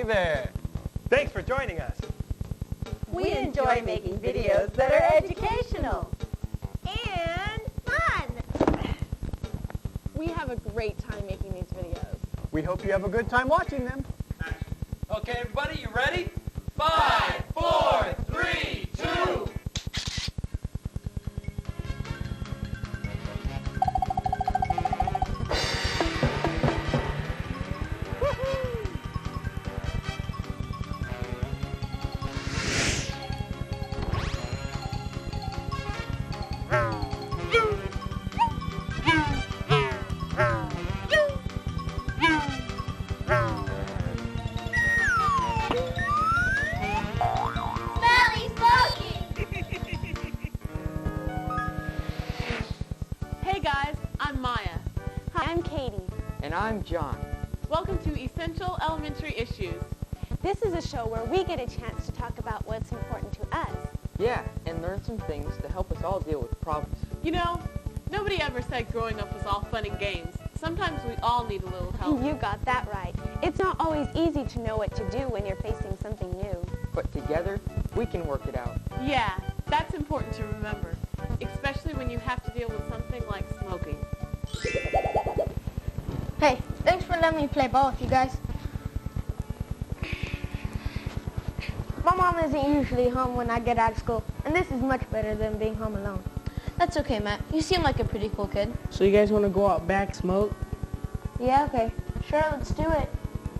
there! Thanks for joining us. We enjoy making videos that are educational and fun. We have a great time making these videos. We hope you have a good time watching them. Okay, everybody, you ready? 5, 4, 3, 2. Smelly Smoking. Hey guys, I'm Maya. Hi, I'm Katie. And I'm John. Welcome to Essential Elementary Issues. This is a show where we get a chance to talk about what's important to us. Yeah, and learn some things to help us all deal with problems. You know, nobody ever said growing up was all fun and games. Sometimes we all need a little help. You got that right. It's not always easy to know what to do when you're facing something new. But together, we can work it out. Yeah, that's important to remember, especially when you have to deal with something like smoking. Hey, thanks for letting me play ball with you guys. My mom isn't usually home when I get out of school, and this is much better than being home alone. That's okay, Matt. You seem like a pretty cool kid. So you guys want to go out back, smoke? Yeah, okay. Sure, let's do it.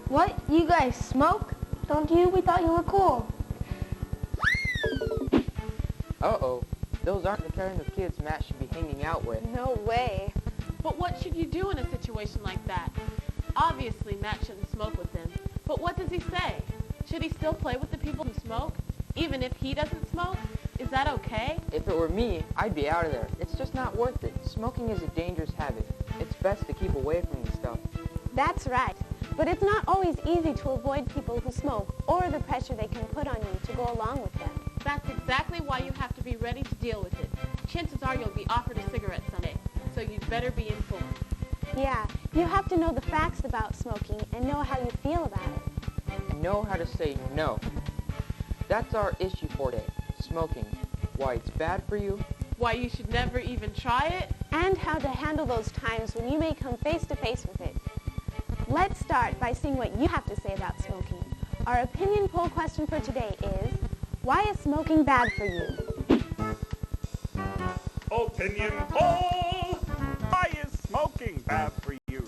What? You guys smoke? Don't you? We thought you were cool. Uh-oh. Those aren't the kind of kids Matt should be hanging out with. No way. But what should you do in a situation like that? Obviously, Matt shouldn't smoke with them. But what does he say? Should he still play with the people who smoke, even if he doesn't smoke? Is that okay? If it were me, I'd be out of there. It's just not worth it. Smoking is a dangerous habit. It's best to keep away from this stuff. That's right. But it's not always easy to avoid people who smoke or the pressure they can put on you to go along with them. That's exactly why you have to be ready to deal with it. Chances are you'll be offered a cigarette someday, so you'd better be informed. Yeah, you have to know the facts about smoking and know how you feel about it. And know how to say no. That's our issue for today. Smoking. Why it's bad for you. Why you should never even try it. And how to handle those times when you may come face to face with it. Let's start by seeing what you have to say about smoking. Our opinion poll question for today is, why is smoking bad for you? Opinion poll! Why is smoking bad for you?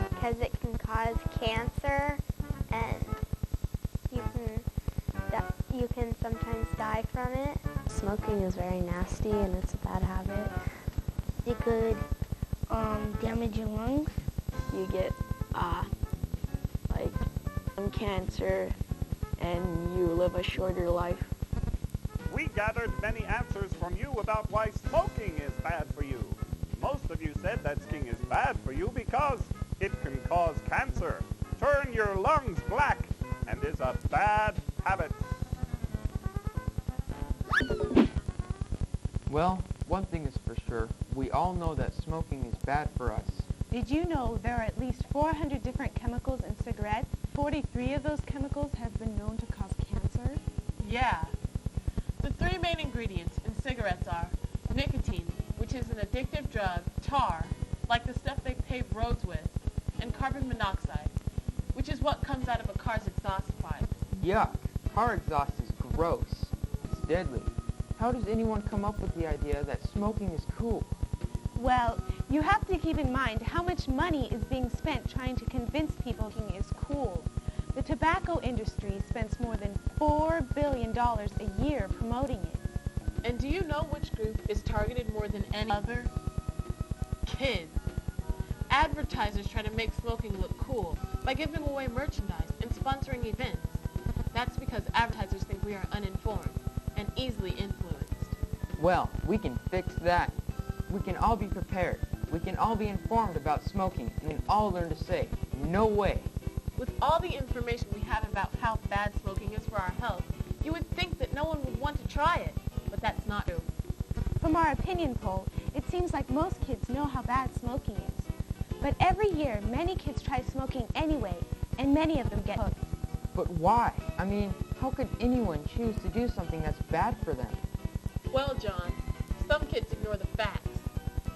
Because it can cause cancer, and you can sometimes die from it. Smoking is very nasty, and it's a bad habit. It could damage your lungs. You get lung cancer, and you live a shorter life. We gathered many answers from you about why smoking is bad for you. Most of you said that smoking is bad for you because it can cause cancer, turn your lungs black, and is a bad habit. Well, one thing is for sure. We all know that smoking is bad for us. Did you know there are at least 400 different chemicals in cigarettes? 43 of those chemicals have been known to cause cancer. Yeah. The three main ingredients in cigarettes are nicotine, which is an addictive drug, tar, like the stuff they pave roads with, and carbon monoxide, which is what comes out of a car's exhaust pipe. Yuck. Car exhaust is gross. It's deadly. How does anyone come up with the idea that smoking is cool? Well, you have to keep in mind how much money is being spent trying to convince people smoking is cool. The tobacco industry spends more than $4 billion a year promoting it. And do you know which group is targeted more than any other? Kids. Advertisers try to make smoking look cool by giving away merchandise and sponsoring events. That's because advertisers think we are uninformed and easily influenced. Well, we can fix that. We can all be prepared. We can all be informed about smoking, and we can all learn to say, no way. With all the information we have about how bad smoking is for our health, you would think that no one would want to try it, but that's not true. From our opinion poll, it seems like most kids know how bad smoking is. But every year, many kids try smoking anyway, and many of them get hooked. But why? I mean, how could anyone choose to do something that's bad for them? Well, John, some kids ignore the facts.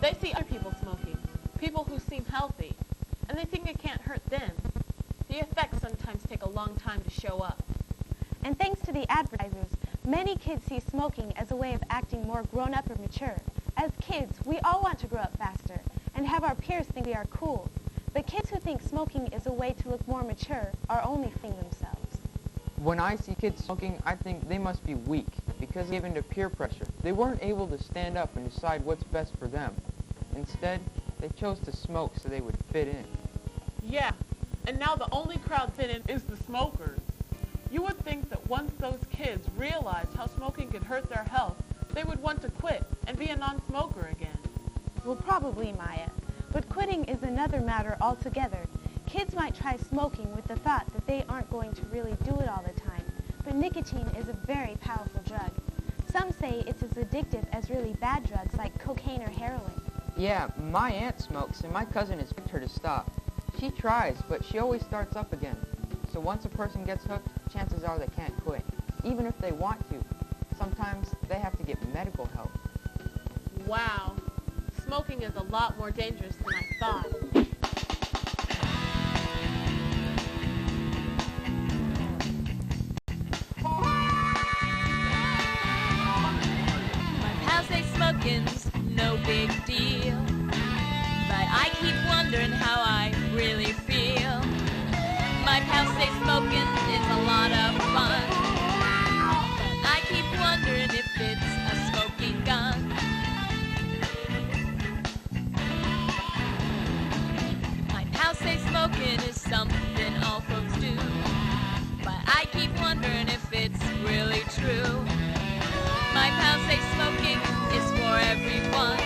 They see other people smoking, people who seem healthy, and they think it can't hurt them. The effects sometimes take a long time to show up. And thanks to the advertisers, many kids see smoking as a way of acting more grown-up or mature. As kids, we all want to grow up faster and have our peers think we are cool. But kids who think smoking is a way to look more mature are only fooling themselves. When I see kids smoking, I think they must be weak because they give in to peer pressure. They weren't able to stand up and decide what's best for them. Instead, they chose to smoke so they would fit in. Yeah, and now the only crowd fit in is the smokers. You would think that once those kids realized how smoking could hurt their health, they would want to quit and be a non-smoker again. Well, probably, Maya. But quitting is another matter altogether. Kids might try smoking with the thought that they aren't going to really do it all the time. But nicotine is a very powerful drug. Some say it's as addictive as really bad drugs like cocaine or heroin. Yeah, my aunt smokes and my cousin has begged her to stop. She tries, but she always starts up again. So once a person gets hooked, chances are they can't quit. Even if they want to, sometimes they have to get medical help. Wow, smoking is a lot more dangerous than I thought. My pals say smoking's no big deal, but I keep wondering how I really feel. My pals say smoking is a lot of fun, but I keep wondering if it's a smoking gun. My pals say smoking is something all folks do, but I keep wondering if it's really true. My pals say smoking is for everyone,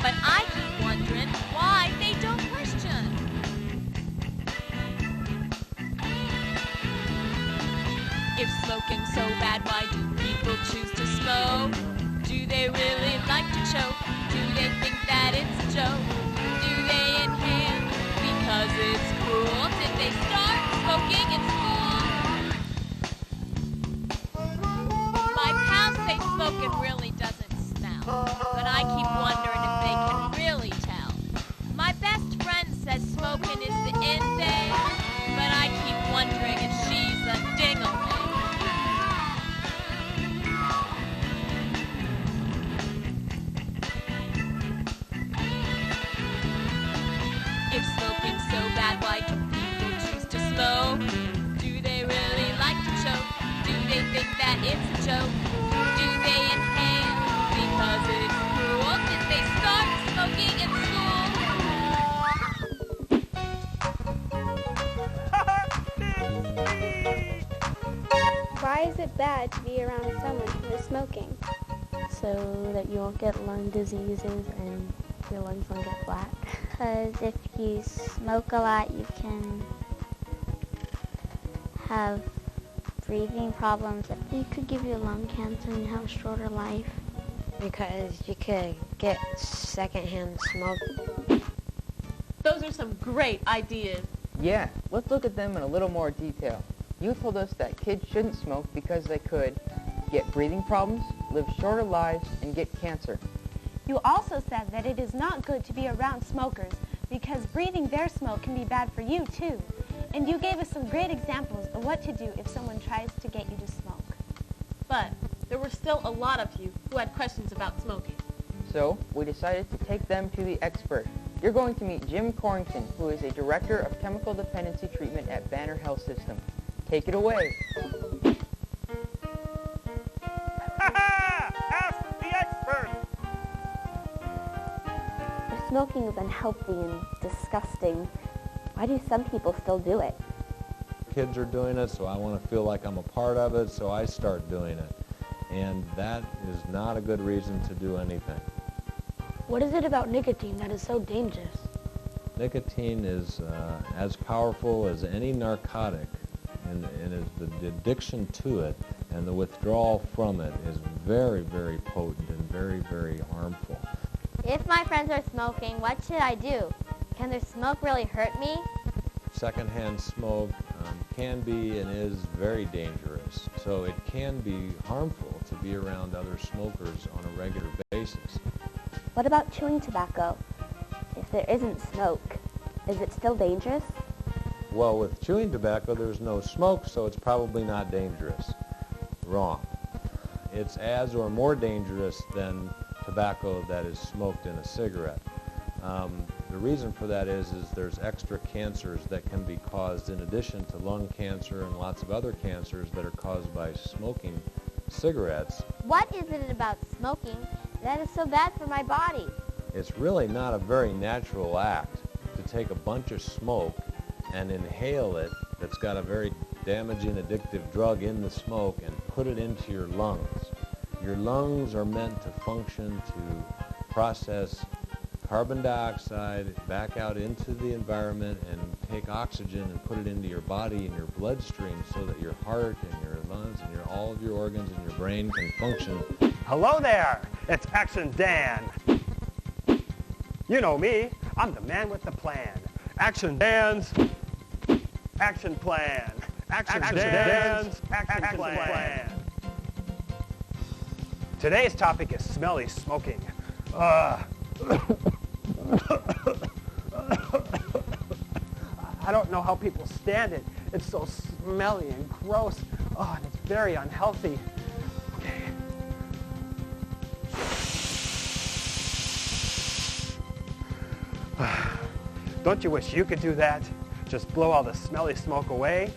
but I keep wondering why they don't question. If smoking's so bad, why do people choose to smoke? Do they really like to choke? Do they think that it's a joke? Do they inhale because it's cool? Did they start smoking in school? My pals say smoking really doesn't smell, but I keep wondering if they can really tell. My best friend says smoking is the in thing, but I keep wondering if she's a ding-a-ling. If smoking's so bad, why do people choose to smoke? Do they really like to choke? Do they think that it's a joke? Do they inhale because it's cool? Did they start smoking in school? Why is it bad to be around someone who is smoking? So that you won't get lung diseases and your lungs won't get black. Because if you smoke a lot, you can have breathing problems. It could give you lung cancer and have a shorter life. Because you could get secondhand smoke. Those are some great ideas. Yeah, let's look at them in a little more detail. You told us that kids shouldn't smoke because they could get breathing problems, live shorter lives, and get cancer. You also said that it is not good to be around smokers because breathing their smoke can be bad for you too. And you gave us some great examples of what to do if someone tries to get you to smoke. But there were still a lot of you who had questions about smoking. So we decided to take them to the expert. You're going to meet Jim Corrington, who is a director of chemical dependency treatment at Banner Health System. Take it away. Ask the expert! If smoking is unhealthy and disgusting, why do some people still do it? Kids are doing it, so I want to feel like I'm a part of it, so I start doing it. And that is not a good reason to do anything. What is it about nicotine that is so dangerous? Nicotine is as powerful as any narcotic, and is the addiction to it and the withdrawal from it is very, very potent and very, very harmful. If my friends are smoking, what should I do? Can their smoke really hurt me? Secondhand smoke can be and is very dangerous. So it can be harmful to be around other smokers on a regular basis. What about chewing tobacco? If there isn't smoke, is it still dangerous? Well, with chewing tobacco, there's no smoke, so it's probably not dangerous. Wrong. It's as or more dangerous than tobacco that is smoked in a cigarette. The reason for that is there's extra cancers that can be caused in addition to lung cancer and lots of other cancers that are caused by smoking cigarettes. What is it about smoking that is so bad for my body? It's really not a very natural act to take a bunch of smoke and inhale it that's got a very damaging addictive drug in the smoke and put it into your lungs. Your lungs are meant to function to process carbon dioxide back out into the environment and take oxygen and put it into your body and your bloodstream so that your heart and your lungs and all of your organs and your brain can function. Hello there, it's Action Dan. You know me, I'm the man with the plan. Action Dan's Action Plan. Action Dan's Action Plan. Today's topic is smelly smoking. I don't know how people stand it. It's so smelly and gross. Oh, and it's very unhealthy. Okay. Don't you wish you could do that? Just blow all the smelly smoke away?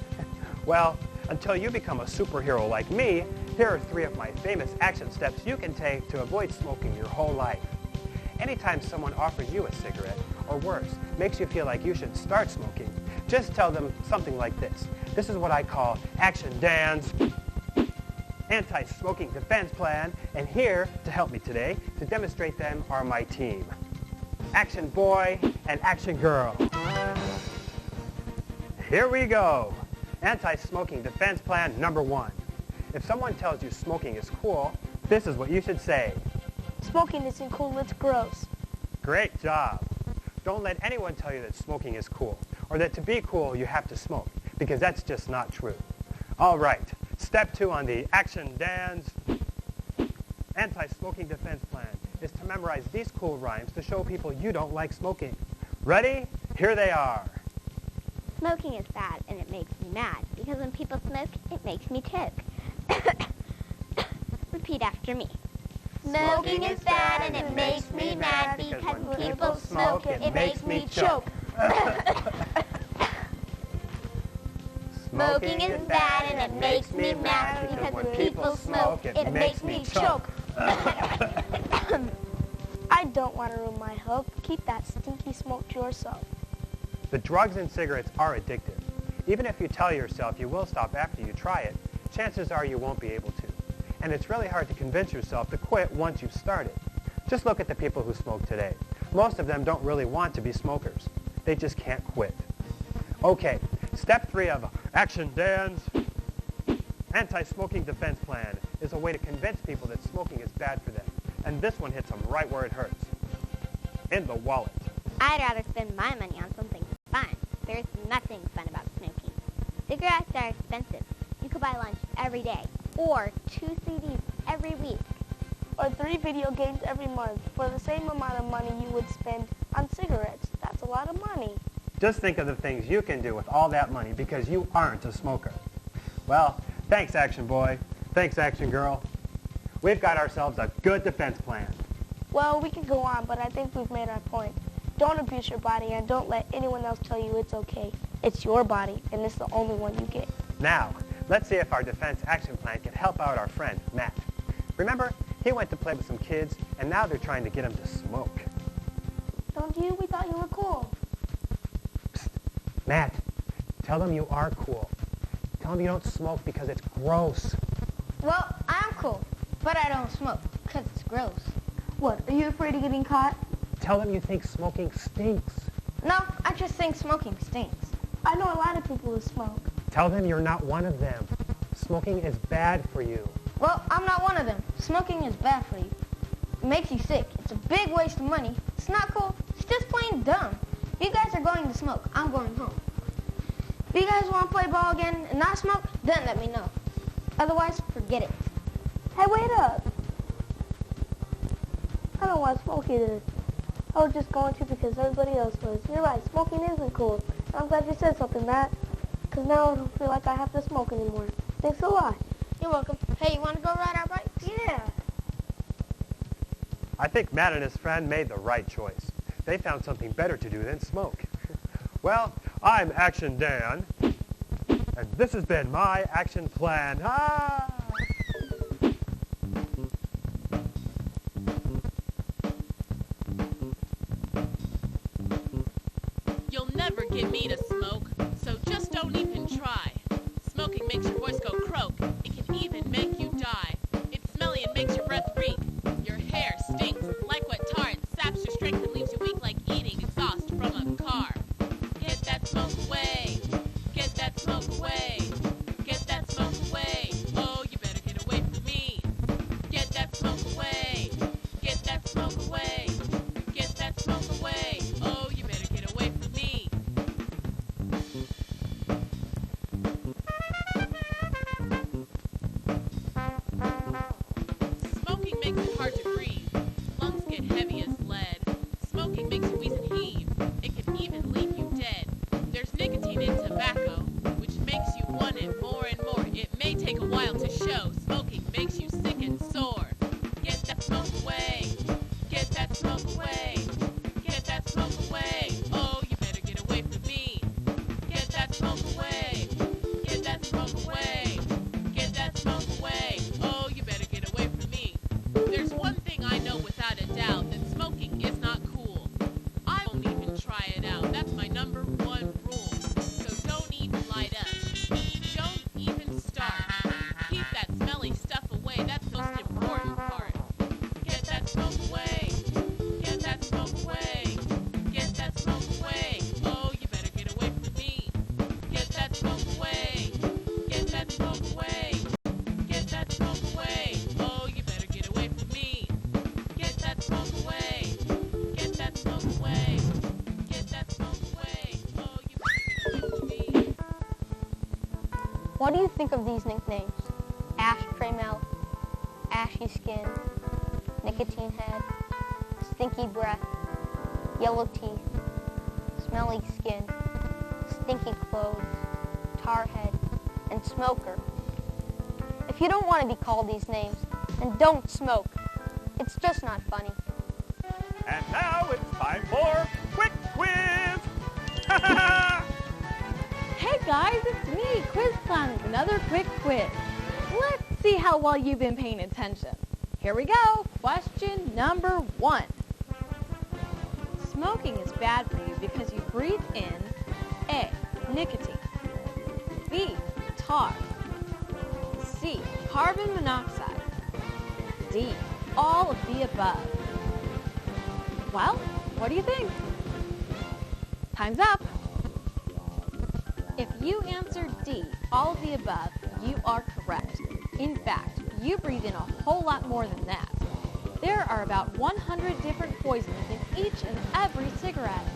Well, until you become a superhero like me, here are 3 of my famous action steps you can take to avoid smoking your whole life. Anytime someone offers you a cigarette, or worse, makes you feel like you should start smoking, just tell them something like this. This is what I call Action Dan's anti-smoking defense plan, and here to help me today to demonstrate them are my team. Action Boy and Action Girl. Here we go. Anti-smoking defense plan number 1. If someone tells you smoking is cool, this is what you should say. Smoking isn't cool, it's gross. Great job. Don't let anyone tell you that smoking is cool, or that to be cool you have to smoke, because that's just not true. All right, step 2 on the Action Dan's anti-smoking defense plan is to memorize these cool rhymes to show people you don't like smoking. Ready? Here they are. Smoking is bad and it makes me mad because when people smoke, it makes me choke. Repeat after me. Smoking is bad and it makes me mad because when people smoke, it makes me choke. Smoking is bad and it makes me mad because when people smoke, it makes me choke. I don't want to ruin my hope. Keep that stinky smoke to yourself. The drugs in cigarettes are addictive. Even if you tell yourself you will stop after you try it, chances are you won't be able to. And it's really hard to convince yourself to quit once you've started. Just look at the people who smoke today. Most of them don't really want to be smokers. They just can't quit. Okay, step 3 of Action Dan's anti-smoking defense plan is a way to convince people that smoking is bad for them. And this one hits them right where it hurts. In the wallet. I'd rather spend my money on something fun. There's nothing fun about smoking. Cigarettes are expensive. You could buy lunch every day, or 2 CDs every week, or 3 video games every month for the same amount of money you would spend on cigarettes. That's a lot of money. Just think of the things you can do with all that money because you aren't a smoker. Well, thanks, Action Boy. Thanks, Action Girl. We've got ourselves a good defense plan. Well, we can go on, but I think we've made our point. Don't abuse your body and don't let anyone else tell you it's okay. It's your body, and it's the only one you get. Now, let's see if our defense action plan can help out our friend, Matt. Remember, he went to play with some kids, and now they're trying to get him to smoke. Don't you? We thought you were cool. Psst. Matt, tell them you are cool. Tell them you don't smoke because it's gross. Well, I'm cool, but I don't smoke because it's gross. What, are you afraid of getting caught? Tell them you think smoking stinks. No, I just think smoking stinks. I know a lot of people who smoke. Tell them you're not one of them. Smoking is bad for you. Well, I'm not one of them. Smoking is bad for you. It makes you sick. It's a big waste of money. It's not cool. It's just plain dumb. If you guys are going to smoke, I'm going home. If you guys want to play ball again and not smoke, then let me know. Otherwise, forget it. Hey, wait up. I don't want to smoke either. I was just going to because everybody else was. You're right, smoking isn't cool. I'm glad you said something, Matt, because now I don't feel like I have to smoke anymore. Thanks a lot. You're welcome. Hey, you want to go ride our bikes? Yeah. I think Matt and his friend made the right choice. They found something better to do than smoke. Well, I'm Action Dan, and this has been my action plan. Ah! You'll never get me to smoke, so just don't even try. Smoking makes your voice go croak. It can even make you die. It's smelly and makes your breath reek. Your hair stinks like wet tar. It saps your strength and leaves you weak like eating exhaust from a car. Get that smoke away. Get that smoke away. Get that smoke away. Oh, you better get away from me. Get that smoke away. Get that smoke away. Get that smoke away. Oh, you better get away from me. Smoking makes it hard to breathe. Lungs get heavy as lead. Smoking makes you wheeze and heave. It can even leave you dead. There's nicotine in tobacco, which makes you want it more and more. It may take a while to show. Smoking makes you sick and sore. Get that smoke away. Get that smoke away. Get that smoke away. Oh, you better get away from me. Get that smoke away. Get that smoke away. Get that smoke away. Oh, you better get away from me. There's one thing I know without a doubt, that smoking is not cool. I won't even try it out. That's my number one rule. So don't even light up. Don't even start. Keep that smelly stuff away. That's the most important part. Get that smoke away. Get that smoke away. Get that smoke away. Oh, you better get away from me. Get that smoke away. Get that smoke away. Get that smoke away. Oh, you better get away from me. Get that smoke away. Get that smoke away. Get that smoke away. Oh, you better get away from me. What do you think of these nicknames? Ashtray mouth, ashy skin, nicotine head, stinky breath, yellow teeth, smelly skin, stinky clothes, tar head, and smoker. If you don't want to be called these names, then don't smoke. It's just not funny. And now it's time for Quick Quiz! Hey guys, it's me, Quiz Clown, with another quick quiz. Let's see how well you've been paying attention. Here we go. Question number 1. Smoking is bad for you because you breathe in A, nicotine, B, tar, C, carbon monoxide, D, all of the above. Well, what do you think? Time's up. If you answered D, all of the above, you are correct. In fact, you breathe in a whole lot more than that. There are about 100 different poisons in each and every cigarette.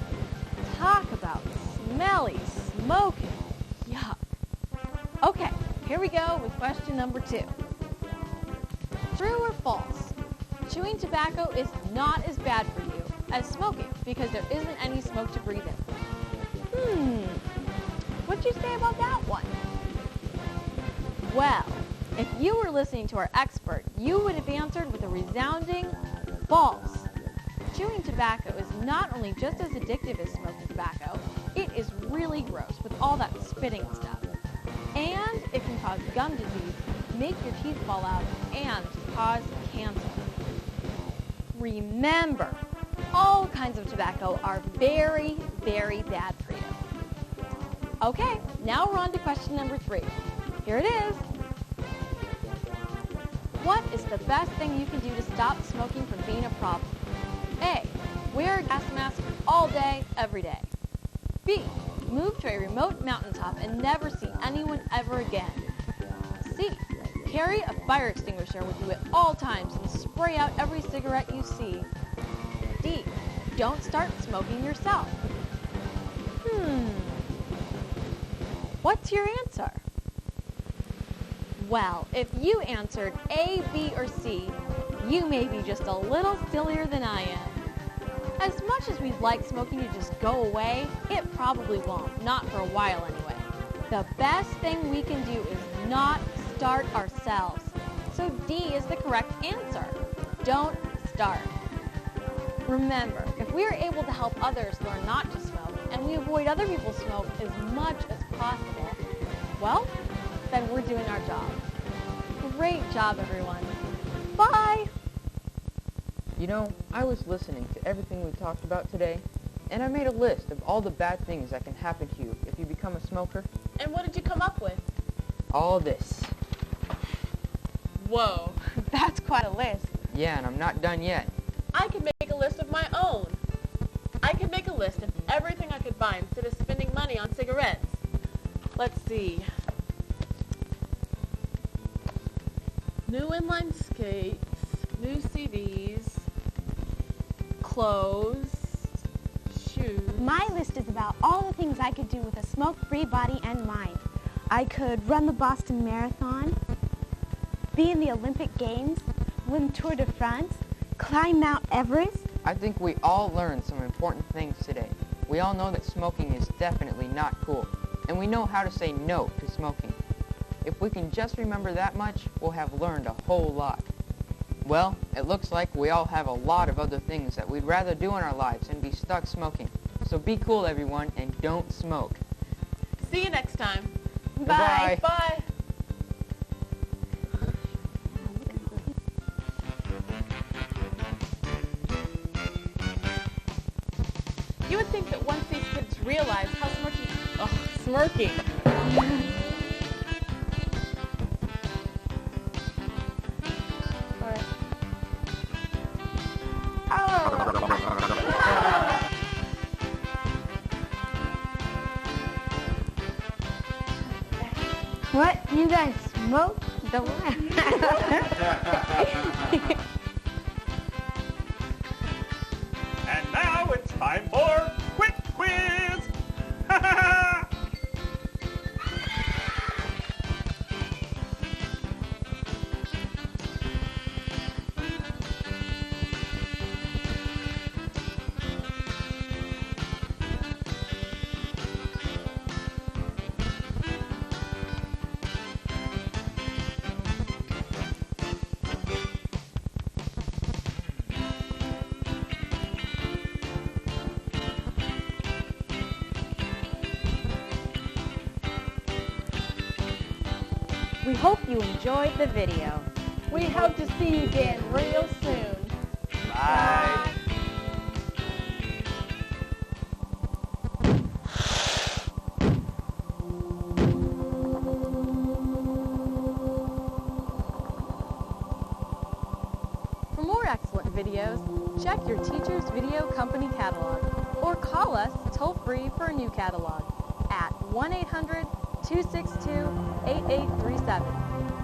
Talk about smelly smoking. Yuck. Okay, here we go with question number 2. True or false? Chewing tobacco is not as bad for you as smoking because there isn't any smoke to breathe in. What'd you say about that one? Well, if you were listening to our expert, you would have answered with a resounding false. Chewing tobacco is not only just as addictive as smoking tobacco, it is really gross with all that spitting and stuff. And it can cause gum disease, make your teeth fall out, and cause cancer. Remember, all kinds of tobacco are very, very bad for you. Okay, now we're on to question number 3. Here it is. What is the best thing you can do to stop smoking from being a problem? A, wear a gas mask all day, every day. B, move to a remote mountaintop and never see anyone ever again. C, carry a fire extinguisher with you at all times and spray out every cigarette you see. D, don't start smoking yourself. What's your answer? Well, if you answered A, B, or C, you may be just a little sillier than I am. As much as we'd like smoking to just go away, it probably won't, not for a while anyway. The best thing we can do is not start ourselves. So D is the correct answer. Don't start. Remember, if we are able to help others learn not to smoke, and we avoid other people's smoke as much as possible, well, then we're doing our job. Great job, everyone. Bye! You know, I was listening to everything we talked about today, and I made a list of all the bad things that can happen to you if you become a smoker. And what did you come up with? All this. Whoa. That's quite a list. Yeah, and I'm not done yet. I could make a list of my own. I could make a list of everything I could buy instead of spending money on cigarettes. Let's see. New inline skates, new CDs, clothes, shoes. My list is about all the things I could do with a smoke-free body and mind. I could run the Boston Marathon, be in the Olympic Games, win Tour de France, climb Mount Everest. I think we all learned some important things today. We all know that smoking is definitely not cool, and we know how to say no to smoking. If we can just remember that much, we'll have learned a whole lot. Well, it looks like we all have a lot of other things that we'd rather do in our lives than be stuck smoking. So be cool, everyone, and don't smoke. See you next time. Bye. Bye. You would think that once these kids realize how smirking. What? You guys smoke? Don't laugh. And now it's time for Quick Quiz! We hope you enjoyed the video. We hope to see you again real soon. Bye. For more excellent videos, check your teacher's video company catalog or call us toll-free for a new catalog at 1-800-262-8837.